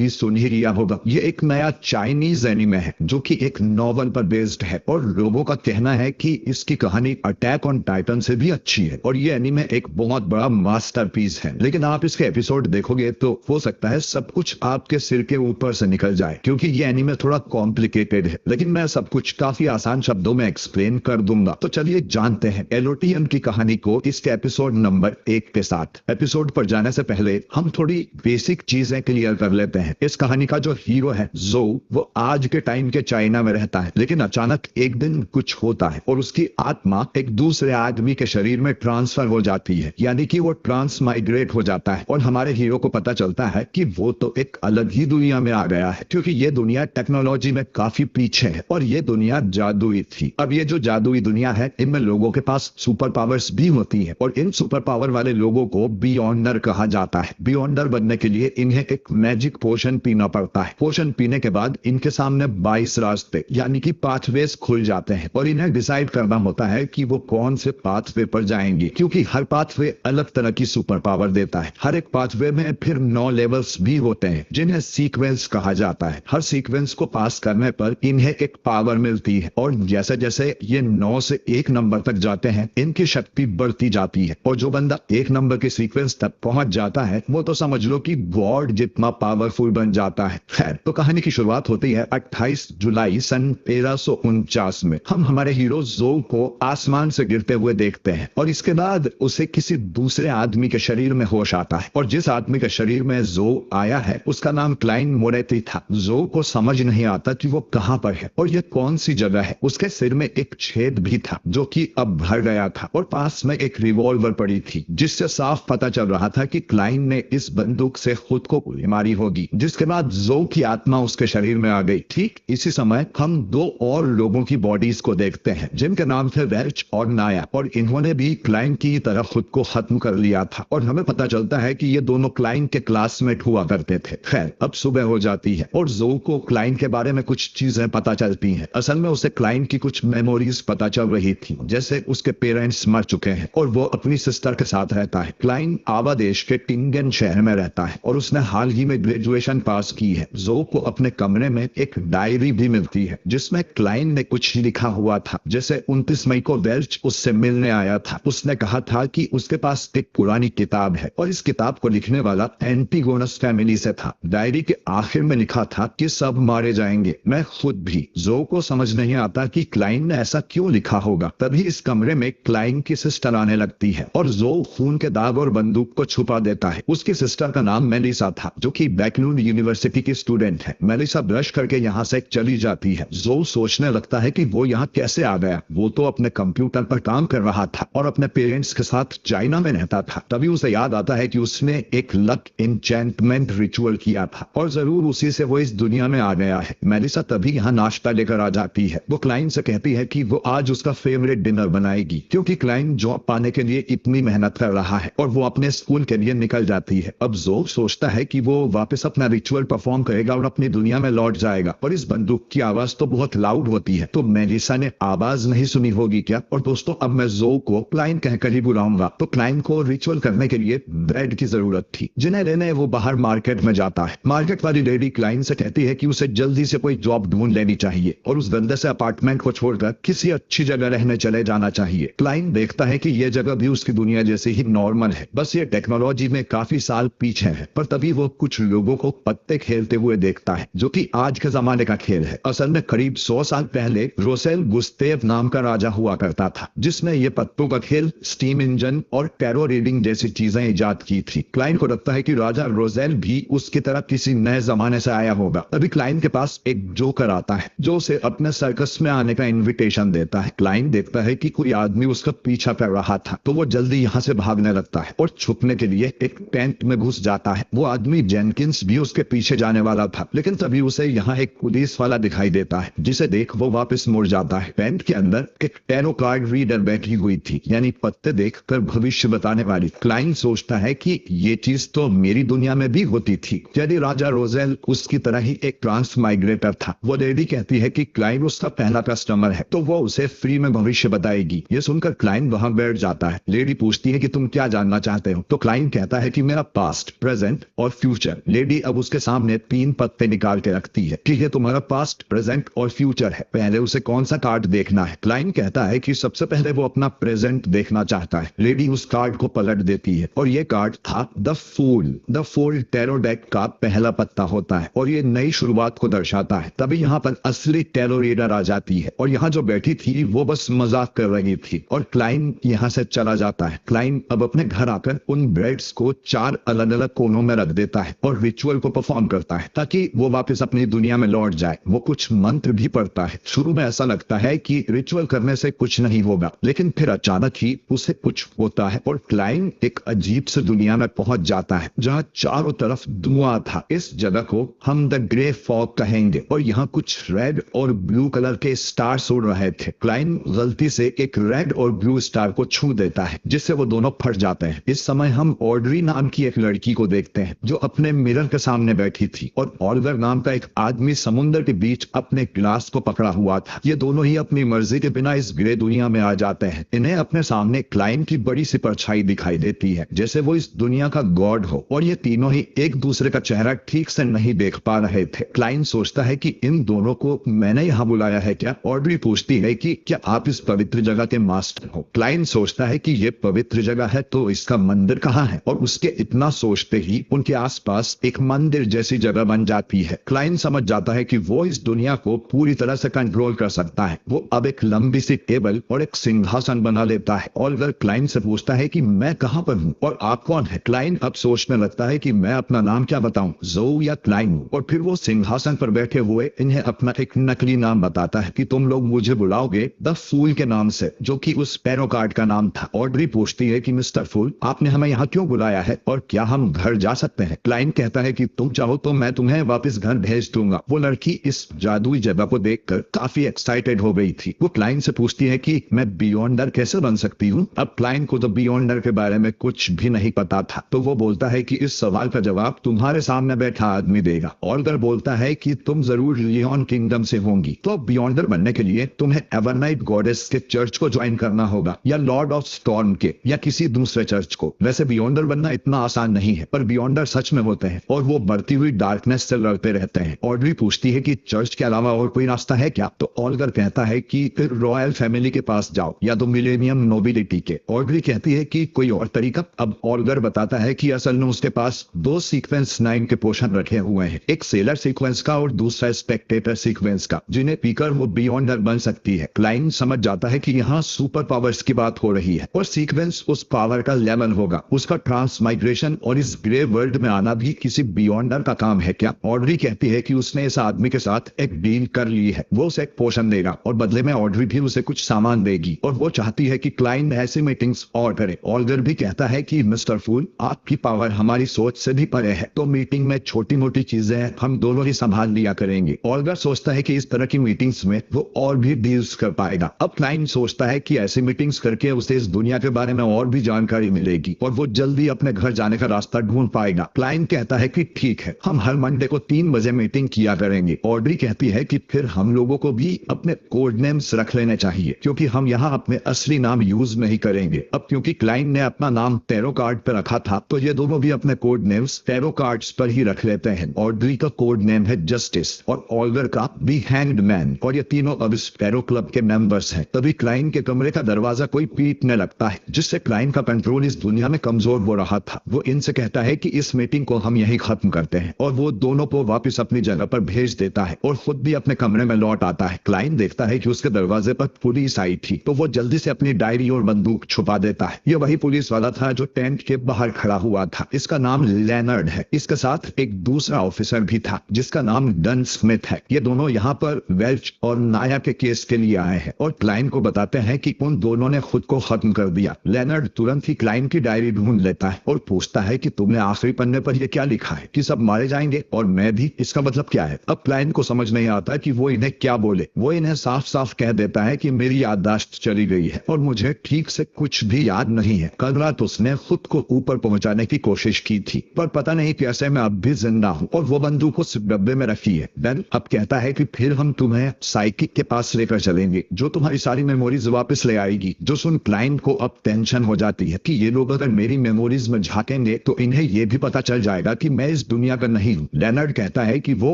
जिंदगी सुनहरी होगा। ये एक नया चाइनीज एनिमे है जो कि एक नॉवल पर बेस्ड है और लोगों का कहना है कि इसकी कहानी अटैक ऑन टाइटन से भी अच्छी है और ये एनिमे एक बहुत बड़ा मास्टरपीस है। लेकिन आप इसके एपिसोड देखोगे तो हो सकता है सब कुछ आपके सिर के ऊपर से निकल जाए, क्योंकि ये एनिमे थोड़ा कॉम्प्लिकेटेड है, लेकिन मैं सब कुछ काफी आसान शब्दों में एक्सप्लेन कर दूंगा। तो चलिए जानते हैं एलोटियन की कहानी को इसके एपिसोड नंबर 1 के साथ। एपिसोड पर जाने से पहले हम थोड़ी बेसिक चीजें क्लियर कर लेते हैं। इस कहानी का जो हीरो है जो, वो आज के टाइम के चाइना में रहता है, लेकिन अचानक एक दिन कुछ होता है और उसकी आत्मा एक दूसरे आदमी के शरीर में ट्रांसफर हो जाती है, यानी कि वो ट्रांस माइग्रेट हो जाता है। और हमारे हीरो को पता चलता है कि वो तो एक अलग ही दुनिया में आ गया है, क्योंकि ये दुनिया टेक्नोलॉजी में काफी पीछे है और ये दुनिया जादुई थी। अब ये जो जादुई दुनिया है, इनमें लोगों के पास सुपर पावर्स भी होती है और इन सुपर पावर वाले लोगों को बियॉन्डर कहा जाता है। बियॉन्डर बनने के लिए इन्हें एक मैजिक पोशन पीना पड़ता है। पोशन पीने के बाद इनके सामने 22 रास्ते यानी कि पाथवेज खुल जाते हैं और इन्हें डिसाइड करना होता है कि वो कौन से पाथवे पर जाएंगे, क्योंकि हर पाथवे अलग तरह की सुपर पावर देता है। हर एक पाथवे में फिर 9 लेवल्स भी होते हैं जिन्हें सीक्वेंस कहा जाता है। हर सीक्वेंस को पास करने पर इन्हें एक पावर मिलती है और जैसे जैसे ये 9 से 1 नंबर तक जाते हैं इनकी शक्ति बढ़ती जाती है और जो बंदा 1 नंबर के सीक्वेंस तक पहुंच जाता है वो तो समझ लो कि गॉड जितना पावरफुल बन जाता है। खैर, तो कहानी की शुरुआत होती है 28 जुलाई सन 1349 में। हम हमारे हीरो जो को आसमान से गिरते हुए देखते हैं और इसके बाद उसे किसी दूसरे आदमी के शरीर में होश आता है और जिस आदमी के शरीर में जो आया है उसका नाम क्लाइन मोरेटी था। जो को समझ नहीं आता कि वो कहां पर है और ये कौन सी जगह है। उसके सिर में एक छेद भी था जो कि अब भर गया था और पास में एक रिवॉल्वर पड़ी थी, जिससे साफ पता चल रहा था कि क्लाइन ने इस बंदूक से खुद को गोली मारी होगी। जिसके बाद जो की आत्मा उसके शरीर में आ गई। ठीक इसी समय हम 2 और लोगों की बॉडीज को देखते हैं जिनके नाम थे वेल्च और नाया, और इन्होंने भी क्लाइन की तरह खुद को खत्म कर लिया था और हमें पता चलता है कि ये दोनों क्लाइन के क्लासमेट हुआ करते थे। खैर, अब सुबह हो जाती है और जो को क्लाइन के बारे में कुछ चीजें पता चलती हैं। असल में उसे क्लाइन की कुछ मेमोरीज पता चल रही थी, जैसे उसके पेरेंट्स मर चुके हैं और वो अपनी सिस्टर के साथ रहता है। क्लाइन आवा देश के टिंगन शहर में रहता है और उसने हाल ही में ग्रेजुएशन पास की है। जो को अपने कमरे में एक डायरी भी मिलती है जिसमें क्लाइन ने कुछ लिखा हुआ था। जैसे 29 मई को वेल्च उससे मिलने आया था। उसने कहा था कि उसके पास एक पुरानी किताब है और इस किताब को लिखने वाला एंटीगोनस फैमिली से था। डायरी के आखिर में लिखा था कि सब मारे जाएंगे, मैं खुद भी। जो को समझ नहीं आता कि क्लाइन ने ऐसा क्यों लिखा होगा। तभी इस कमरे में क्लाइन की सिस्टर आने लगती है और जो खून के दाग और बंदूक को छुपा देता है। उसकी सिस्टर का नाम मेलिसा था जो कि बैकलून यूनिवर्सिटी की स्टूडेंट है। मेलिसा ब्रश करके यहाँ से चली जाती है। जो सोचने लगता है कि वो यहाँ कैसे आ गया। वो तो अपने कंप्यूटर पर काम कर रहा था और अपने पेरेंट्स के साथ चाइना में रहता था। तभी उसे याद आता है कि उसने एक लक एन्चेंटमेंट रिचुअल किया था और जरूर उसी से वो इस दुनिया में आ गया है। मेलिसा तभी यहाँ नाश्ता लेकर आ जाती है। वो क्लाइन से कहती है कि वो आज उसका फेवरेट डिनर बनाएगी, क्योंकि क्लाइन जॉब पाने के लिए इतनी मेहनत कर रहा है और वो अपने स्कूल के लिए निकल जाती है। अब जो सोचता है कि वो वापस अपना रिचुअल परफॉर्म करेगा और अपनी दुनिया में लौट जाएगा, और इस बंदूक की आवाज तो बहुत लाउड होती है, तो मेलिसा ने आवाज नहीं सुनी होगी क्या। और दोस्तों, अब मैं जो को क्लाइन कहकर ही बुलाऊंगा। तो क्लाइन को रिचुअल करने के लिए ब्रेड की जरूरत थी, जिन्हें लेने वो बाहर मार्केट में जाता है। मार्केट वाली लेडी क्लाइन से कहती है कि उसे जल्दी से कोई जॉब ढूंढ लेनी चाहिए और उस गंदे से अपार्टमेंट को छोड़कर किसी अच्छी जगह रहने चले जाना चाहिए। क्लाइन देखता है कि यह जगह भी उसकी दुनिया जैसे ही नॉर्मल है, बस ये टेक्नोलॉजी में काफी साल पीछे है। पर तभी वो कुछ लोगों को पत्ते खेलते हुए देखता है, जो कि आज के जमाने का खेल है। असल में करीब 100 साल पहले रोसेल गुस्तेव नाम का राजा हुआ करता था, जिसने ये पत्तों का खेल, स्टीम इंजन और टैरो रीडिंग जैसी चीजें इजाद की थी। क्लाइन को लगता है कि राजा रोसेल भी उसकी तरह किसी नए जमाने से आया होगा। तभी क्लाइन के पास एक जोकर आता है जो उसे अपने सर्कस में आने का इन्विटेशन देता है। क्लाइन देखता है कि कोई आदमी उसका पीछा कर रहा था, तो वो जल्दी यहाँ से भागने लगता है और छुपने के लिए एक टेंट में घुस जाता है। वो आदमी जेनकिंस भी उसके पीछे जाने वाला था, लेकिन तभी उसे यहाँ एक पुलिस वाला दिखाई देता है, जिसे देख वो वापस मुड़ जाता है। टेंट के अंदर एक टैरो कार्ड रीडर बैठी हुई थी, यानी पत्ते देखकर भविष्य बताने वाली। क्लाइन सोचता है कि ये चीज तो मेरी दुनिया में भी होती थी, यदि राजा रोजेल उसकी तरह ही एक ट्रांस माइग्रेटर था। वो लेडी कहती है कि क्लाइन उसका पहला कस्टमर है, तो वो उसे फ्री में भविष्य बताएगी। ये सुनकर क्लाइन वहां बैठ जाता है। लेडी पूछती है कि तुम क्या जानना चाहते हो, तो क्लाइन कहता है कि मेरा पास्ट, प्रेजेंट और फ्यूचर। लेडी अब उसके सामने 3 पत्ते निकाल के रखती है कि ये तुम्हारा पास्ट, प्रेजेंट और फ्यूचर है, पहले उसे कौन सा कार्ड देखना है। क्लाइंट कहता है कि सबसे पहले वो अपना प्रेजेंट देखना चाहता है। लेडी उस कार्ड को पलट देती है और ये कार्ड था the fool. The fool tarot deck का पहला पत्ता होता है और ये नई शुरुआत को दर्शाता है। तभी यहाँ पर असली टैरो रीडर आ जाती है और यहाँ जो बैठी थी वो बस मजाक कर रही थी और क्लाइंट यहाँ से चला जाता है। क्लाइंट अब अपने घर आकर उन ब्रेड्स को 4 अलग अलग कोनों में रख देता है और रिचुअल को परफॉर्म करता है ताकि वो वापस अपनी दुनिया में लौट जाए। वो कुछ मंत्र भी पढ़ता है। शुरू में ऐसा लगता है कि रिचुअल करने से कुछ नहीं होगा, लेकिन फिर अचानक ही उसे कुछ होता है और क्लाइंट एक अजीब से दुनिया में पहुंच जाता है जहां चारों तरफ धुआं था। इस जगह को हम द ग्रे फॉग कहेंगे और यहाँ कुछ रेड और ब्लू कलर के स्टार्स उड़ रहे थे। क्लाइंट गलती से एक रेड और ब्लू स्टार को छू देता है जिससे वो दोनों फट जाते हैं। इस समय हम ऑड्री नाम की एक लड़की को देखते हैं जो अपने मिरर के सामने बैठी थी और ऑलिवर नाम का एक आदमी समुद्र के बीच अपने ग्लास को पकड़ा हुआ था। ये दोनों ही अपनी मर्जी के बिना इस ग्रे दुनिया में आ जाते हैं। इन्हें अपने सामने क्लाइंट की बड़ी सी परछाई दिखाई देती है जैसे वो इस दुनिया का गॉड हो और ये तीनों ही एक दूसरे का चेहरा ठीक से नहीं देख पा रहे थे। क्लाइंट सोचता है कि इन दोनों को मैंने यहाँ बुलाया है क्या? ऑड्री पूछती है कि क्या आप इस पवित्र जगह के मास्टर हो? क्लाइंट सोचता है कि ये पवित्र जगह है तो इसका मंदिर कहाँ है? और उसके इतना सोचते ही उनके आसपास एक मंदिर जैसी जगह बन जाती है। क्लाइंट समझ जाता है कि वो इस दुनिया को पूरी तरह से कंट्रोल कर सकता है। वो अब एक लंबी सी टेबल और एक सिंहासन बना लेता है। ऑलिवर क्लाइंट से पूछता है कि मैं कहाँ पर हूँ और आप कौन है? क्लाइंट अब सोचने लगता है कि मैं अपना नाम क्या बताऊं, ज़ो या क्लाइंट। और फिर वो सिंहासन पर बैठे हुए इन्हें अपना एक नकली नाम बताता है कि तुम लोग मुझे बुलाओगे द फूल के नाम से, जो कि उस पैरो कार्ड का नाम था। ऑड्री पूछती है कि मिस्टर फूल, आपने हमें यहाँ क्यों बुलाया है और क्या हम घर जा सकते हैं? क्लाइंट कहता है कि तुम चाहो तो मैं तुम्हें वापस घर भेज दूंगा। वो लड़की इस जादुई जगह को देखकर काफी एक्साइटेड हो गई थी। वो क्लाइंट से पूछती है कि मैं बियॉन्डर कैसे बन सकती हूँ? अब क्लाइंट को तो बियॉन्डर के बारे में कुछ भी नहीं पता था, तो वो बोलता है कि इस सवाल का जवाब तुम्हारे सामने बैठा आदमी देगा। ऑलिवर बोलता है कि तुम जरूर लियोन किंगडम से होंगी, तो बियॉन्डर बनने के लिए तुम्हें एवरनाइट गॉडेस के चर्च को ज्वाइन करना होगा या लॉर्ड ऑफ स्टॉर्म के या किसी दूसरे चर्च को। वैसे बियॉन्डर बनना इतना आसान नहीं है, पर बियॉन्डर सच में होते हैं और वो बढ़ती हुई डार्कनेस से लड़ते रहते हैं। ऑड्री पूछती है कि चर्च के अलावा और कोई रास्ता है क्या? तो ऑलिवर कहता है कि फिर रॉयल फैमिली के पास जाओ या तो मिलेनियम नोबिलिटी के। ऑड्री कहती है कि कोई और तरीका? अब ऑलिवर बताता है कि असल में उसके पास 2 सीक्वेंस 9 के पोर्शन रखे हुए हैं, एक सेलर सीक्वेंस का और दूसरा स्पेक्टेटर सीक्वेंस का, जिन्हें पीकर वो बियॉन्डर बन सकती है। क्लाइंट समझ जाता है कि यहाँ सुपर पावर्स की बात हो रही है और सीक्वेंस उस पावर का लेवल होगा। उसका ट्रांसमाइग्रेशन और इस ग्रे वर्ल्ड में आना भी किसी बियॉन्डर का काम है क्या? ऑड्री कहती है कि उसने इस आदमी के साथ एक डील कर ली है, वो उसे एक पोर्शन देगा और बदले में ऑड्री भी उसे कुछ सामान देगी और वो चाहती है कि क्लाइंट ऐसी मीटिंग्स और करे। ऑलिवर भी कहता है कि मिस्टर फूल, आपकी पावर हमारी सोच से भी परे है, तो मीटिंग में छोटी मोटी चीजें हम दोनों ही संभाल लिया करेंगे। ऑलिवर सोचता है कि इस तरह की मीटिंग्स में वो और भी डील्स कर पाएगा। अब क्लाइंट सोचता है कि ऐसी मीटिंग्स करके उसे इस दुनिया के बारे में और भी जानकारी मिलेगी और वो जल्दी अपने घर जाने का रास्ता ढूंढ पाएगा। क्लाइंट कहता है कि ठीक है, हम हर मंडे को 3 बजे मीटिंग किया करेंगे। ऑड्री कहती है कि फिर हम लोगों को भी अपने कोड नेम्स रख लेने चाहिए क्योंकि हम यहाँ अपने असली नाम यूज नहीं करेंगे। अब क्योंकि क्लाइंट ने अपना नाम टैरो कार्ड पर रखा था तो ये दोनों भी अपने कोड नेम्स टैरो कार्ड्स पर ही रख लेते हैं। ऑड्री का कोड नेम है जस्टिस और ऑलिवर का बी हैंग्ड मैन और ये तीनों अब इस टैरो क्लब के मेंबर्स हैं। तभी क्लाइंट के कमरे का दरवाजा कोई पीटने लगता है जिससे क्लाइंट का कंट्रोल इस दुनिया में कमजोर हो रहा था। वो इनसे कहता है कि इस मीटिंग को हम यहीं खत्म करते हैं और वो दोनों को वापस अपनी जगह पर भेज देता है और खुद भी अपने कमरे में लौट आता है। क्लाइंट देखता है कि उसके दरवाजे पर पुलिस आई थी तो वो जल्दी से अपनी डायरी और बंदूक छुपा देता है। ये वही पुलिस वाला था जो टेंट के बाहर खड़ा हुआ था। इसका नाम लेनर्ड है। इसके साथ एक दूसरा ऑफिसर भी था जिसका नाम डन स्मिथ है। ये दोनों यहाँ पर वेल्च और नाया के केस के लिए आए हैं और क्लाइंट को बताते हैं कि उन दोनों ने खुद को खत्म कर दिया। लेनर्ड तुरंत ही क्लाइंट की डायरी ढूंढ लेता है और पूछता है कि तुमने आखिरी पन्ने पर यह क्या लिखा है कि सब मारे जाएंगे और मैं भी, इसका मतलब क्या है? अब क्लाइंट को समझ नहीं आता कि वो इन्हें क्या बोले। वो इन्हें साफ साफ कह देता है कि मेरी याददाश्त चली गई है और मुझे ठीक से कुछ भी याद नहीं है। कल रात उसने खुद को ऊपर पहुंचाने की कोशिश की थी पर पता नहीं कैसे मैं अब भी जिंदा हूँ और वो बंदूक उस डब्बे में रखी है। डन अब कहता है कि फिर हम तुम्हें साइकिक के पास लेकर चलेंगे जो तुम्हारी सारी मेमोरीज वापस ले आएगी। जो सुन क्लाइंट को अब टेंशन हो जाती है कि ये लोग अगर मेरी मेमोरीज में झांकेंगे तो इन्हें ये भी पता चल जाएगा कि मैं इस दुनिया का नहीं हूँ। लेनर्ड कहता है कि वो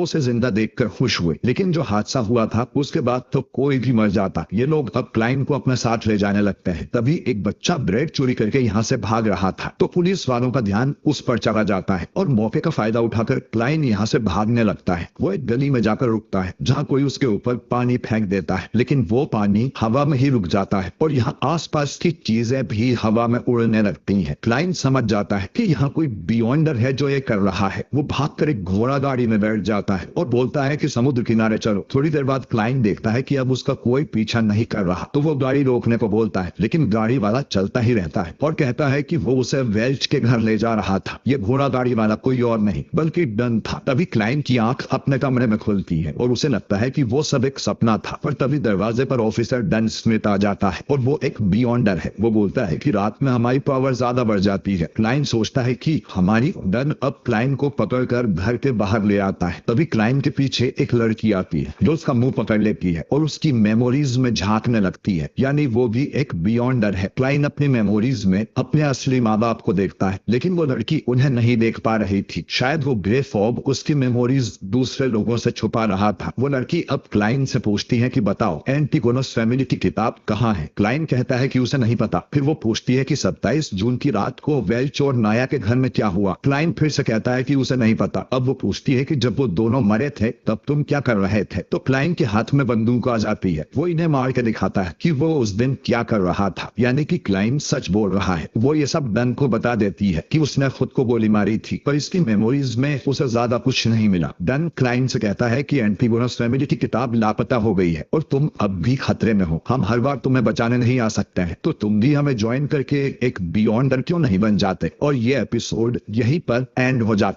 उसे जिंदा देखकर खुश हुए, लेकिन जो हादसा हुआ था उसके बाद तो कोई भी मर जाता। ये लोग अब क्लाइन को अपने साथ ले जाने लगते हैं। तभी एक बच्चा ब्रेड चोरी करके यहाँ से भाग रहा था, तो पुलिस वालों का ध्यान उस पर चला जाता है और मौके का फायदा उठाकर क्लाइन यहाँ से भागने लगता है। वो एक गली में जाकर रुकता है जहाँ कोई उसके ऊपर पानी फेंक देता है, लेकिन वो पानी हवा में ही रुक जाता है और यहाँ आसपास की चीजें भी हवा में उड़ने लगती हैं। क्लाइन समझ जाता है कि यहाँ कोई बियॉन्डर है जो ये कर रहा है। वो भागकर एक घोड़ा गाड़ी में बैठ जाता है और बोलता है कि समुद्र किनारे चलो। थोड़ी देर बाद क्लाइन देखता है कि अब उसका कोई पीछा नहीं कर रहा, तो वो गाड़ी रोकने को बोलता है, लेकिन गाड़ी वाला चलता ही रहता है और कहता है कि वो उसे वेल्च के घर ले जा रहा था। ये घोड़ा गाड़ी वाला कोई और नहीं बल्कि डन था। तभी क्लाइन की आंख अपने कमरे में खुलती है और उसे लगता है कि वो सब एक सपना था। पर तभी दरवाजे पर ऑफिसर डन स्मिथ आ जाता है और वो एक बियॉन्डर है। वो बोलता है कि रात में हमारी पावर ज्यादा बढ़ जाती है। क्लाइन सोचता है कि हमारी डन अब क्लाइन को पकड़कर घर के बाहर ले आता है। तभी क्लाइन के पीछे एक लड़की आती है जो उसका मुंह पकड़ लेती है और उसकी मेमोरीज में झांकने लगती है, यानी वो भी एक बियॉन्डर है। क्लाइन अपनी मेमोरीज में अपने असली माँ बाप को देखता है, लेकिन वो लड़की उन्हें नहीं देख पा रही थी। शायद वो ग्रे फॉग उसकी मेमोरीज दूसरे लोगों से छुपा रहा था। वो लड़की अब क्लाइन से पूछती है कि बताओ एंटिगोनस फैमिली की किताब कहाँ है। क्लाइन कहता है कि उसे नहीं पता। फिर वो पूछती है कि 27 जून की रात को वेल्च और नाया के घर में क्या हुआ। क्लाइन फिर से कहता है कि उसे नहीं पता। अब वो पूछती है कि जब वो दोनों मरे थे तब तुम क्या कर रहे थे। तो क्लाइन के हाथ में बंदूक आ जाती है। वो इन्हें मार के दिखाता है कि वो उस दिन क्या कर रहा था, यानी कि क्लाइन सच बोल रहा है। वो ये सब डन को बता देती है कि उसने खुद को गोली मारी थी, पर इसकी मेमोरीज में उसे ज्यादा कुछ नहीं मिला। डन क्लाइन से कहता है कि एंटिगोनस फैमिली की किताब लापता हो गई है और तुम अब भी खतरे में हो। हम हर बार तुम्हें बचाने नहीं आ सकते हैं, तो तुम भी हमें ज्वाइन करके एक बियॉन्डर क्यों नहीं बन जाते। और ये एपिसोड यहीं पर एंड हो जाता है।